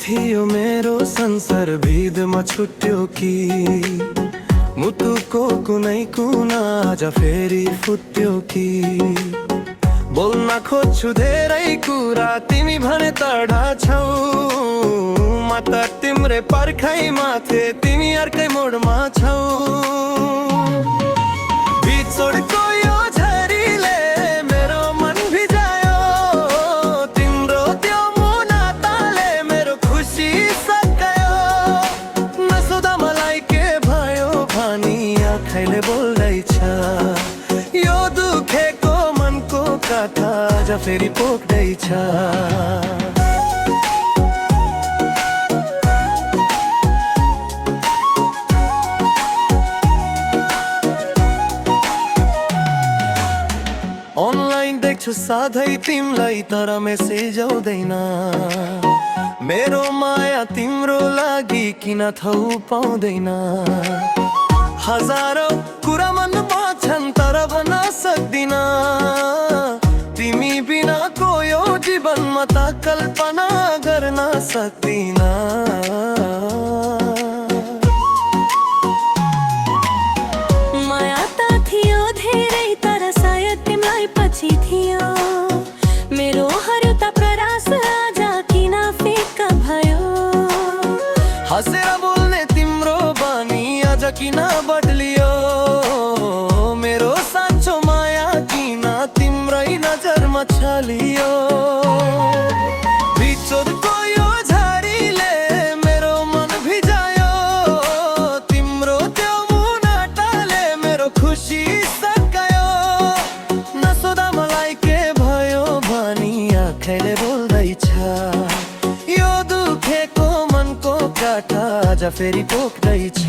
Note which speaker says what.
Speaker 1: थियो मेरो संसार भिडमा छुट्यो कि मुटुको कुनै कुना आज फेरि फुट्यो कि बोल्न खोज्छु धेरै कुरा तिमी भने टाढा छौ म त तिम्रै पर्खाइ माथे तिमी अर्कै मोडमा छौ बिछोडको यो झरीले मेरो मन भिजायो तिम्रो त्यो मुनाताले मेरो खुसी सकायो नसोधा मलाई के भयो भनी आँखाले बोल्दैछ यो दुखेको मनको कथा आज फेरि पोख्दैछ अनलाइन देख्छु सधैँ तिमीलाई तर मेसेज आउँदैन मेरो माया तिम्रो लागि किन थौ पाउँदैन हजारौं कुरा मनमा छन् तर भन्न सक्दिन तिमी बिनाको यो जीवनमा त कल्पना गर्न सक्दिन
Speaker 2: पछि थियो मेरो हरुता प्रयास आज किन फिक्का भयो
Speaker 1: हँसेर बोल्ने तिम्रो बानी आज किन बदलियो मेरो साँचो माया किन तिम्रै नजरमा छलियो बिछोडको यो झरीले मेरो मन भिजायो तिम्रो त्यो मुनाटाले मेरो खुसी आँखाले बोल्दैछ यो दुखेको मनको काटा आज फेरि पोख्दैछ